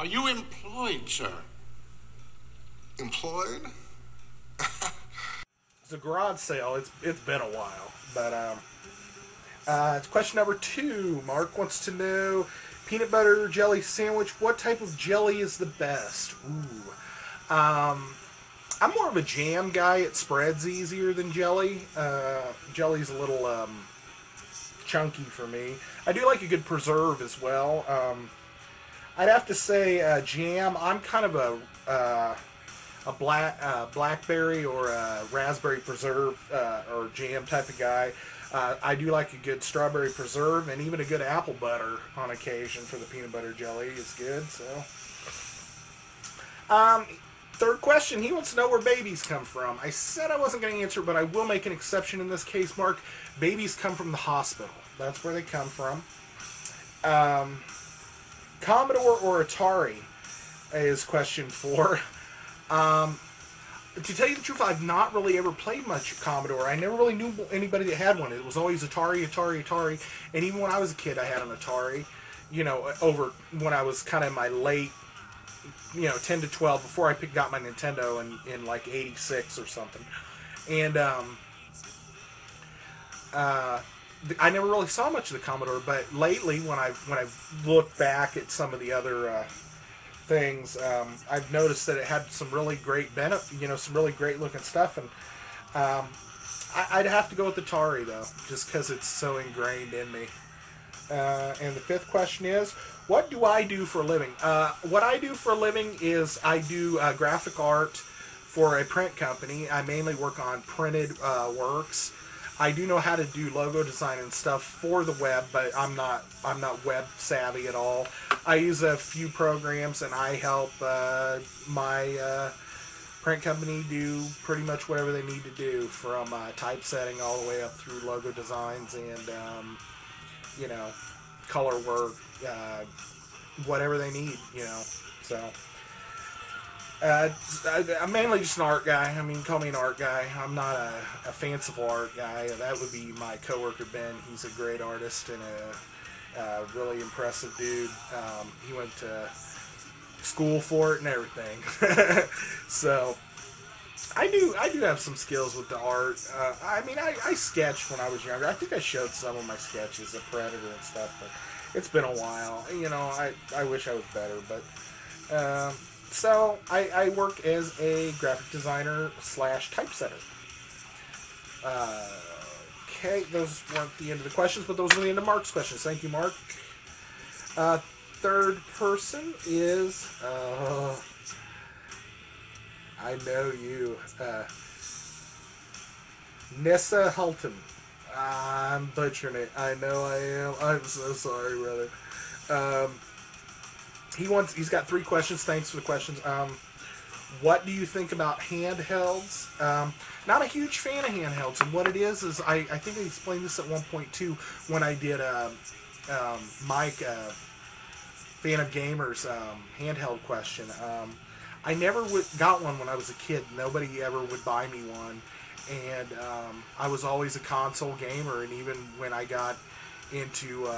Are you employed, sir? Employed? It's a garage sale. It's been a while, but it's question number 2. Mark wants to know, peanut butter jelly sandwich. What type of jelly is the best? Ooh, I'm more of a jam guy. It spreads easier than jelly. Jelly's a little chunky for me. I do like a good preserve as well. I'd have to say jam. I'm kind of a blackberry or a raspberry preserve or jam type of guy. I do like a good strawberry preserve, and even a good apple butter on occasion for the peanut butter jelly is good. So, third question, he wants to know where babies come from. I said I wasn't going to answer, but I will make an exception in this case, Mark. Babies come from the hospital. That's where they come from. Commodore or Atari is question 4. To tell you the truth, I've not really ever played much Commodore. I never really knew anybody that had one. It was always Atari. And even when I was a kid, I had an Atari. You know, over when I was kind of in my late, 10 to 12, before I got my Nintendo in like 86 or something. And I never really saw much of the Commodore, but lately when I've looked back at some of the other things, I've noticed that it had some really great some really great looking stuff, and I'd have to go with Atari though, just because it's so ingrained in me. And the 5th question is, what do I do for a living? What I do for a living is I do graphic art for a print company. I mainly work on printed works. I do know how to do logo design and stuff for the web, but I'm not web savvy at all. I use a few programs, and I help my print company do pretty much whatever they need to do, from typesetting all the way up through logo designs and color work, whatever they need, so. I'm mainly just an art guy. I mean, call me an art guy. I'm not a fanciful art guy. That would be my coworker Ben. He's a great artist and a really impressive dude. He went to school for it and everything. So I do have some skills with the art. I sketched when I was younger. I think I showed some of my sketches of Predator and stuff, but it's been a while. I wish I was better, but. So, I work as a graphic designer / typesetter. Okay, those weren't the end of the questions, but those were the end of Mark's questions. Thank you, Mark. Third person is, I know you, Nissehultan. I'm butchering it. I know I am. I'm so sorry, brother. He's got 3 questions. Thanks for the questions. What do you think about handhelds? Not a huge fan of handhelds, and what it is I think I explained this at one point too when I did Mike, fan of gamers, handheld question. I never got one when I was a kid. Nobody ever would buy me one, and I was always a console gamer, and even when I got into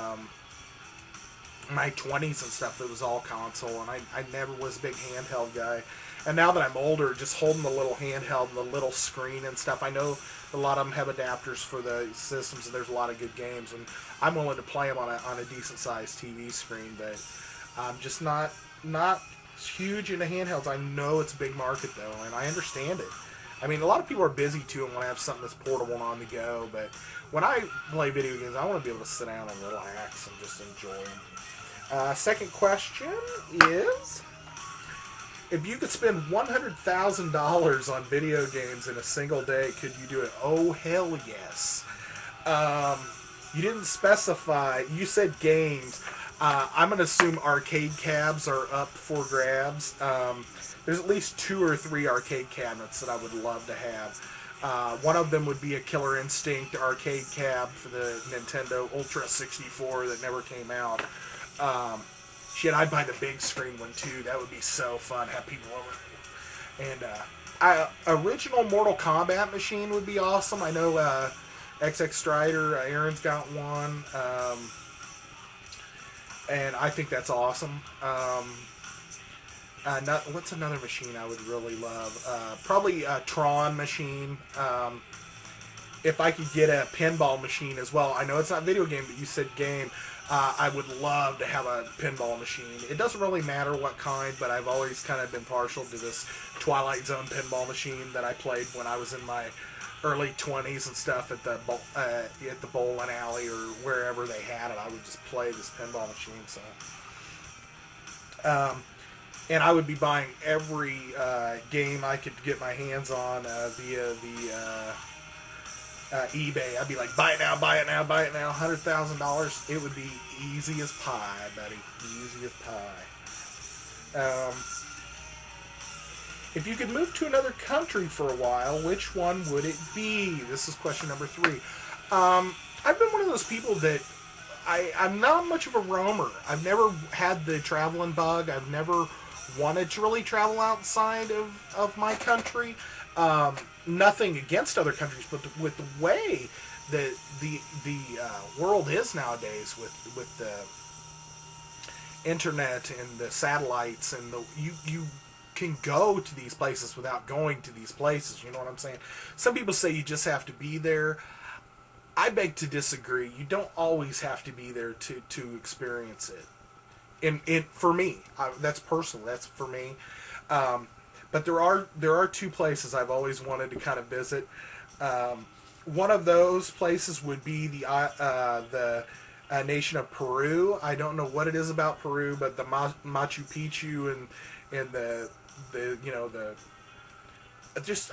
my 20s and stuff, it was all console, and I never was a big handheld guy. And now that I'm older, just holding the little handheld and the little screen and stuff, I know a lot of them have adapters for the systems, and there's a lot of good games, and I'm willing to play them on a decent sized TV screen, but I'm just not huge into handhelds. I know it's a big market though, and I understand it. I mean, a lot of people are busy too and want to have something that's portable and on the go, but when I play video games, I want to be able to sit down and relax and just enjoy them. Second question is, if you could spend $100,000 on video games in a single day, could you do it? Oh, hell yes. You didn't specify. You said games. I'm going to assume arcade cabs are up for grabs. There's at least 2 or 3 arcade cabinets that I would love to have. One of them would be a Killer Instinct arcade cab for the Nintendo Ultra 64 that never came out. I'd buy the big screen one too. That would be so fun. Have people over. And original Mortal Kombat machine would be awesome. I know XX Strider, Aaron's got one, and I think that's awesome. What's another machine I would really love? Probably a Tron machine. If I could get a pinball machine as well. I know it's not video game, but you said game. I would love to have a pinball machine. It doesn't really matter what kind, but I've always kind of been partial to this Twilight Zone pinball machine that I played when I was in my early 20s and stuff at the bowling alley or wherever they had it. I would just play this pinball machine. So, and I would be buying every game I could get my hands on via the eBay. I'd be like, buy it now, buy it now, buy it now. $100,000. It would be easy as pie, buddy. Easy as pie. If you could move to another country for a while, which one would it be? This is question number 3. I've been one of those people that I'm not much of a roamer. I've never had the traveling bug. I've never wanted to really travel outside of my country. Nothing against other countries, but with the way that the world is nowadays, with the internet and the satellites and you can go to these places without going to these places. You know what I'm saying? Some people say you just have to be there. I beg to disagree. You don't always have to be there to experience it. For me, that's personal. That's for me. But there are 2 places I've always wanted to kind of visit. One of those places would be the nation of Peru. I don't know what it is about Peru, but the Machu Picchu and the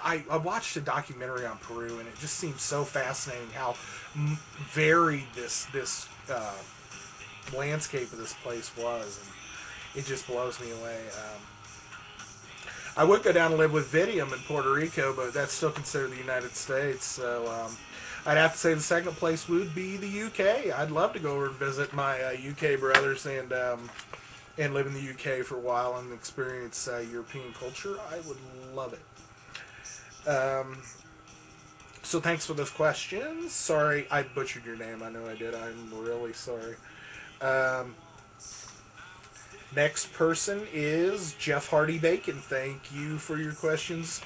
I watched a documentary on Peru, and it just seems so fascinating how varied this landscape of this place was, and it just blows me away. I would go down and live with Vidium in Puerto Rico, but that's still considered the United States. So I'd have to say the second place would be the UK. I'd love to go over and visit my UK brothers and live in the UK for a while and experience European culture. I would love it. So thanks for those questions. Sorry, I butchered your name. I know I did. I'm really sorry. Next person is jeffhardybacon. Thank you for your questions.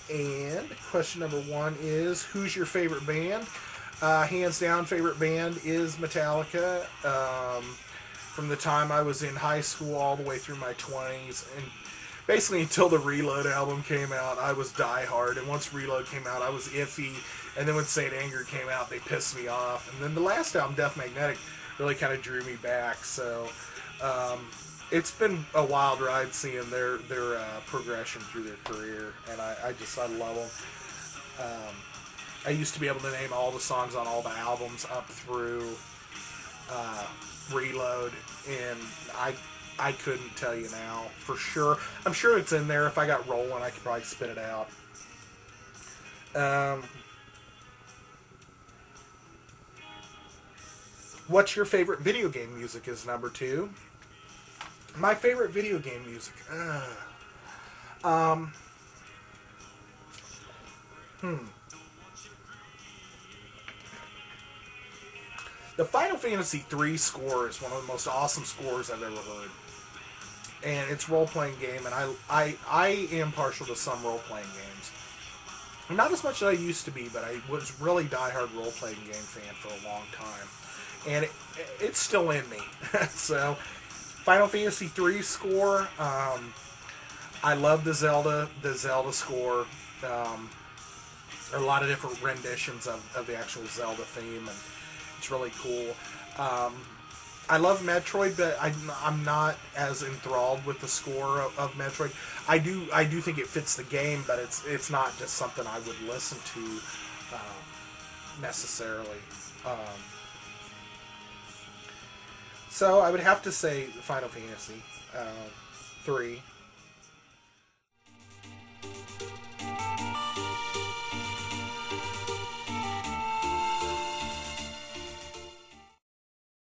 And question number 1 is, who's your favorite band? Hands down, favorite band is Metallica. From the time I was in high school all the way through my 20s, and basically until the Reload album came out, I was diehard. And once Reload came out, I was iffy. And then when Saint Anger came out, they pissed me off. And then the last album, Death Magnetic, really kind of drew me back. So it's been a wild ride seeing their progression through their career, and I love them. I used to be able to name all the songs on all the albums up through Reload, and I couldn't tell you now for sure. I'm sure it's in there. If I got rolling, I could probably spit it out. What's your favorite video game music is number 2. My favorite video game music. The Final Fantasy III score is one of the most awesome scores I've ever heard. And it's a role-playing game, and I am partial to some role-playing games. Not as much as I used to be, but I was really diehard role-playing game fan for a long time. And it's still in me. So, Final Fantasy III score, I love the Zelda score. There are a lot of different renditions of the actual Zelda theme, and it's really cool. I love Metroid, but I'm not as enthralled with the score of Metroid. I do think it fits the game, but it's not just something I would listen to necessarily. So I would have to say Final Fantasy 3.